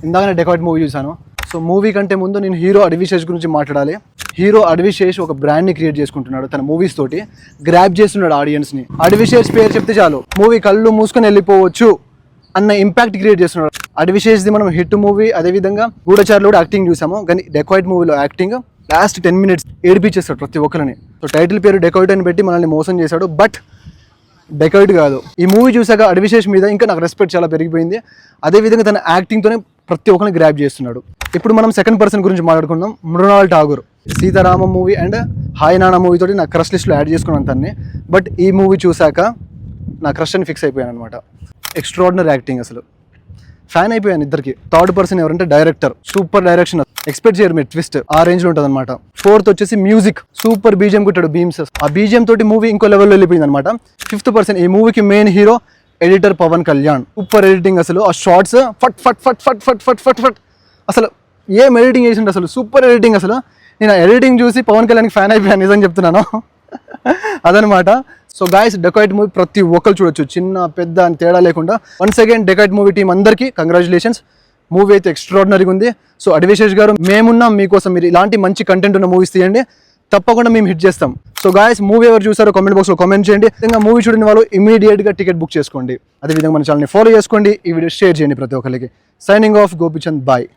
ఇందాకనే dacoit movie చూశాను. So movie కంటే ముందు నేను హీరో అడ్విశేష్ గురించి మాట్లాడాలి. హీరో అడ్విశేష్ ఒక బ్రాండ్ని క్రియేట్ చేసుకుంటున్నాడు తన మూవీస్ తోటి, గ్రాప్ చేస్తున్నాడు ఆడియన్స్ని. అడ్విశేష్ పేరు చెప్తే చాలు మూవీ కళ్ళు మూసుకొని వెళ్ళిపోవచ్చు అన్న ఇంపాక్ట్ క్రియేట్ చేస్తున్నాడు. అడ్విశేష్ది మనం హిట్ మూవీ, అదేవిధంగా గూఢచారులో కూడా యాక్టింగ్ చూసాము. కానీ డెకాయిట్ మూవీలో యాక్టింగ్ లాస్ట్ 10 minutes ఏడిపించేస్తాడు ప్రతి ఒక్కరిని. సో టైటిల్ పేరు డెకాయిట్ అని పెట్టి మనల్ని మోసం చేశాడు, బట్ డెకాయిట్ కాదు. ఈ మూవీ చూసాక అడ్విశేష్ మీద ఇంకా నాకు రెస్పెక్ట్ చాలా పెరిగిపోయింది. అదేవిధంగా తన యాక్టింగ్తోనే ప్రతి ఒక్కరిని గ్రాప్ చేస్తున్నాడు. ఇప్పుడు మనం సెకండ్ పర్సన్ గురించి మాట్లాడుకుందాం. Mrunal Thakur. Sitarama movie and hi Nanna movie తోటి నా క్రష్ లిస్ట్లో యాడ్ చేసుకున్నాను తన్ని. బట్ ఈ మూవీ చూసాక నా క్రష్ అని ఫిక్స్ అయిపోయాను అనమాట. ఎక్స్ట్రాడినరీ యాక్టింగ్, అసలు ఫ్యాన్ అయిపోయాను ఇద్దరికి. థర్డ్ పర్సన్ ఎవరంటే డైరెక్టర్. సూపర్ డైరెక్షన్, ఎక్స్పెక్ట్ చేయరు మీరు ట్విస్ట్ ఆ రేంజ్ లో ఉంటుంది అనమాట. ఫోర్త్ వచ్చేసి మ్యూజిక్, సూపర్ బీజిఎం కొట్టాడు బీమ్స్. ఆ బీజిఎం తోటి మూవీ ఇంకో లెవెల్లో వెళ్ళిపోయింది అనమాట. ఫిఫ్త్ పర్సన్ ఈ మూవీకి main hero editor Pawan Kalyan. Super editing, అసలు ఆ షార్ట్స్ ఫట్ ఫట్ ఫట్ ఫట్ ఫట్ ఫట్ ఫట్ ఫట్ అసలు ఏం ఎడిటింగ్ చేసిండు, అసలు సూపర్ ఎడిటింగ్. అసలు నేను ఎడిటింగ్ చూసి పవన్ కళ్యాణ్కి ఫ్యాన్ అయిపోయాను, నిజం చెప్తున్నాను. అదనమాట. సో గాయస్, డెకాయిట్ మూవీ ప్రతి ఒక్కరు చూడొచ్చు, చిన్న పెద్ద అని తేడా లేకుండా. Once again dacoit movie team అందరికీ కంగ్రాచులేషన్స్. మూవీ అయితే ఎక్స్ట్రాడినరీగా ఉంది. సో అడ్విశేష్ గారు, మేమున్నాం మీకోసం, మీరు ఇలాంటి మంచి కంటెంట్ ఉన్న మూవీస్ తీయండి, తప్పకుండా మేము హిట్ చేస్తాం. సో గాయస్, మూవీ ఎవరు చూసారో కామెంట్ బాక్స్లో కామెంట్ చేయండి. ఇంకా మూవీ చూడని వాళ్ళు ఇమీడియట్గా టికెట్ బుక్ చేసుకోండి. అదేవిధంగా మన ఛానల్ని ఫాలో చేసుకోండి, ఈ వీడియో షేర్ చేయండి ప్రతి ఒక్కరికి. Signing off, Gopichand, bye.